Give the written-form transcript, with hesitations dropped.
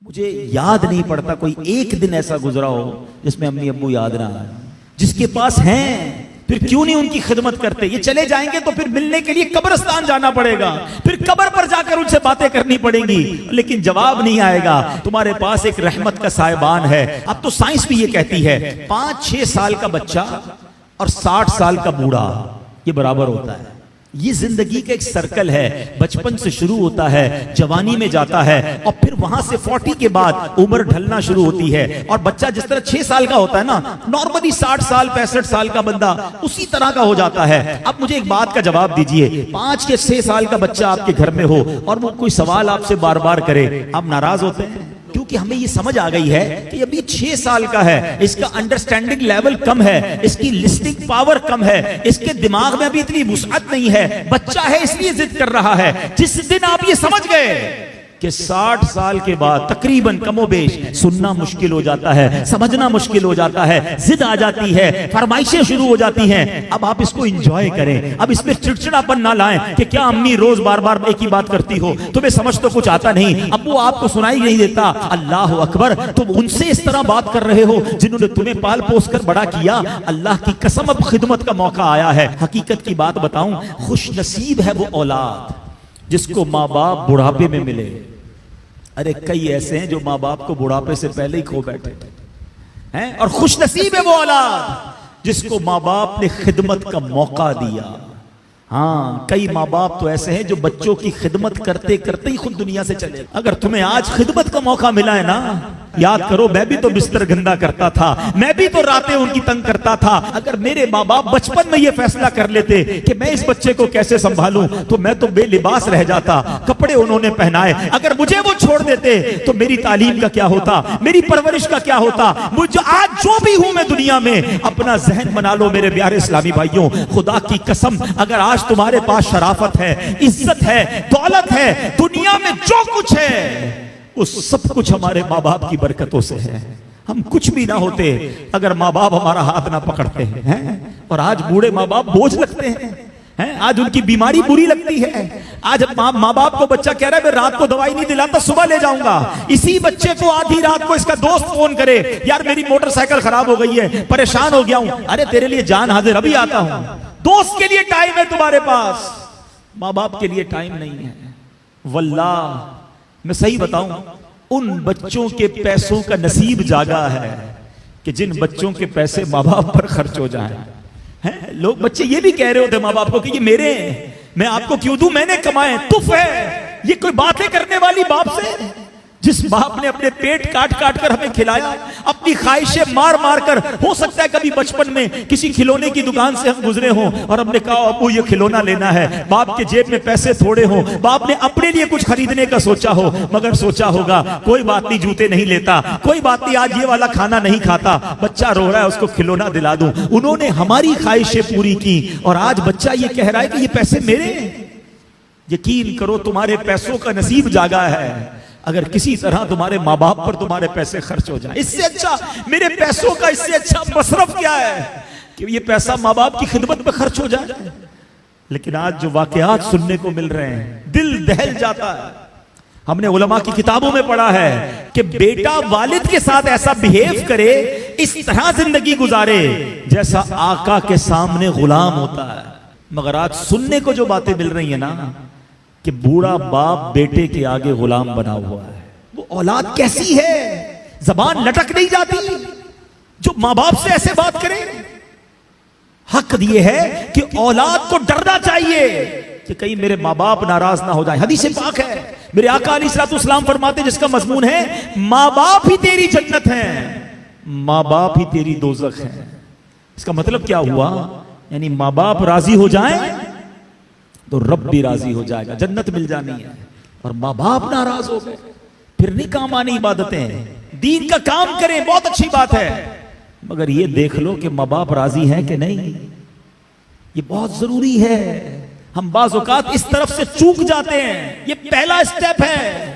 مجھے یاد نہیں پڑتا کوئی ایک دن ایسا گزرا ہو جس میں امی ابو یاد نہ آئے. جس کے پاس ہیں پھر کیوں نہیں ان کی خدمت کرتے؟ یہ چلے جائیں گے تو پھر ملنے کے لیے قبرستان جانا پڑے گا, پھر قبر پر جا کر ان سے باتیں کرنی پڑیں گی, لیکن جواب نہیں آئے گا. تمہارے پاس ایک رحمت کا سائبان ہے. اب تو سائنس بھی یہ کہتی ہے 5-6 سال کا بچہ اور 60 سال کا بوڑھا یہ برابر ہوتا ہے. یہ زندگی کا ایک سرکل ہے, بچپن سے شروع ہوتا ہے, جوانی میں جاتا ہے, اور پھر وہاں سے 40 کے بعد عمر ڈھلنا شروع ہوتی ہے. اور بچہ جس طرح 6 سال کا ہوتا ہے نا, نارملی 60 سال 65 سال کا بندہ اسی طرح کا ہو جاتا ہے. اب مجھے ایک بات کا جواب دیجئے, 5 یا 6 سال کا بچہ آپ کے گھر میں ہو اور وہ کوئی سوال آپ سے بار بار کرے, آپ ناراض ہوتے ہیں؟ کیونکہ ہمیں یہ سمجھ آ گئی ہے کہ ابھی 6 سال کا ہے, اس کا انڈرسٹینڈنگ لیول کم ہے, اس کی لسننگ پاور کم ہے, اس کے دماغ میں ابھی اتنی وسعت نہیں ہے, بچہ ہے اس لیے ضد کر رہا ہے. جس دن آپ یہ سمجھ گئے کہ 60 سال کے بعد تقریباً کم و بیش سننا مشکل ہو جاتا ہے, سمجھنا مشکل ہو جاتا ہے, ضد آ جاتی ہے, فرمائشیں شروع ہو جاتی ہیں, اب آپ اس کو انجوائے کریں. اب اس میں چڑچڑاپن نہ لائیں کہ کیا امی روز بار بار ایک ہی بات کرتی ہو, تمہیں سمجھ تو کچھ آتا نہیں, ابو آپ کو سنائی نہیں دیتا. اللہ اکبر, تم ان سے اس طرح بات کر رہے ہو جنہوں نے تمہیں پال پوس کر بڑا کیا. اللہ کی قسم اب خدمت کا موقع آیا ہے. حقیقت کی بات بتاؤں, خوش نصیب ہے وہ اولاد جس کو ماں باپ بڑھاپے میں ملے. ارے کئی ایسے ہیں جو ماں باپ کو بڑھاپے سے پہلے ہی کھو بیٹھے ہیں, اور خوش نصیب ہے وہ اولاد جس کو ماں باپ نے خدمت کا موقع دیا. ہاں, کئی ماں باپ تو ایسے ہیں جو بچوں کی خدمت کرتے کرتے ہی خود دنیا سے چلے. اگر تمہیں آج خدمت کا موقع ملا ہے نا, یاد کرو میں بھی تو بستر گندا کرتا تھا, میں بھی تو راتیں ان کی تنگ کرتا تھا. اگر میرے ماں باپ بچپن میں یہ فیصلہ کر لیتے کہ میں اس بچے کو کیسے سنبھالوں تو میں تو بے لباس رہ جاتا. کپڑے انہوں نے پہنائے, اگر مجھے وہ چھوڑ دیتے تو میری تعلیم کا کیا ہوتا, میری پرورش کا کیا ہوتا. مجھے آج جو بھی ہوں میں دنیا میں, اپنا ذہن بنا لو میرے پیارے اسلامی بھائیوں, خدا کی قسم اگر آج تمہارے پاس شرافت ہے, عزت ہے, دولت ہے, دنیا میں جو کچھ ہے وہ سب کچھ ہمارے ماں باپ کی برکتوں سے ہے. ہم کچھ بھی نہ ہوتے اگر ماں باپ ہمارا ہاتھ نہ پکڑتے ہیں. اور آج بوڑھے ماں باپ بوجھ لگتے ہیں, آج ان کی بیماری بری لگتی ہے. آج ماں باپ کو بچہ کہہ رہا ہے میں رات کو دوائی نہیں دلاتا, صبح لے جاؤں گا. اسی بچے کو آدھی رات کو اس کا دوست فون کرے, یار میری موٹر سائیکل خراب ہو گئی ہے, پریشان ہو گیا ہوں. ارے تیرے لیے جان حاضر, ابھی آتا ہوں. دوست کے لیے ٹائم ہے تمہارے پاس, ماں باپ کے لیے ٹائم نہیں ہے. واللہ میں صحیح بتاؤں, ان بچوں کے پیسوں کا نصیب جاگا ہے کہ جن بچوں کے پیسے ماں باپ پر خرچ ہو جائیں. لوگ بچے یہ بھی کہہ رہے ہوتے ماں باپ کو کہ یہ میرے ہیں, میں آپ کو کیوں دوں, میں نے کمائے, تف ہے. یہ کوئی باتیں کرنے والی باپ سے, جس باپ نے اپنے پیٹ کاٹ کاٹ کر ہمیں کھلایا, اپنی خواہشیں مار مار کر. ہو سکتا ہے کبھی بچپن میں کسی کھلونے کی دکان سے ہم گزرے ہوں اور ہم نے کہا ابو یہ کھلونا لینا ہے, باپ کے جیب میں پیسے تھوڑے ہوں, باپ نے اپنے لیے کچھ خریدنے کا سوچا ہو, مگر سوچا ہوگا کوئی بات نہیں جوتے نہیں لیتا, کوئی بات نہیں آج یہ والا کھانا نہیں کھاتا, بچہ رو رہا ہے اس کو کھلونا دلا دوں. انہوں نے ہماری خواہشیں پوری کی, اور آج بچہ یہ کہہ رہا ہے کہ یہ پیسے میرے ہیں. یقین کرو تمہارے پیسوں کا نصیب جاگا ہے اگر کسی طرح تمہارے ماں باپ پر تمہارے پیسے خرچ ہو جائیں. اس سے اچھا میرے پیسوں کا اس سے اچھا مصرف کیا ہے کہ یہ پیسہ ماں باپ کی خدمت میں خرچ ہو جائے. لیکن آج جو واقعات سننے کو مل رہے ہیں دل دہل جاتا ہے. ہم نے علماء کی کتابوں میں پڑھا ہے کہ بیٹا والد کے ساتھ ایسا بہیو کرے, اس طرح زندگی گزارے جیسا آقا کے سامنے غلام ہوتا ہے. مگر آج سننے کو جو باتیں مل رہی ہیں نا کہ بوڑھا باپ بیٹے کے آگے غلام بنا ہوا ہے. وہ اولاد کیسی ہے, زبان لٹک نہیں جاتی جو ماں باپ سے ایسے بات کرے. حق یہ ہے کہ اولاد کو ڈرنا چاہیے کہ کہیں میرے ماں باپ ناراض نہ ہو جائیں. حدیث پاک ہے, میرے آقا علیہ الصلوۃ والسلام فرماتے جس کا مضمون ہے ماں باپ ہی تیری جنت ہیں, ماں باپ ہی تیری دوزخ ہیں. اس کا مطلب کیا ہوا, یعنی ماں باپ راضی ہو جائیں تو رب بھی راضی ہو جائے گا, جنت مل جانی ہے. اور ماں باپ ناراض ہو گئے پھر نہیں کام آنی عبادتیں. دین کا کام کریں بہت اچھی بات ہے, مگر یہ دیکھ لو کہ ماں باپ راضی ہیں کہ نہیں, یہ بہت ضروری ہے. ہم بعض اوقات اس طرف سے چوک جاتے ہیں, یہ پہلا اسٹیپ ہے.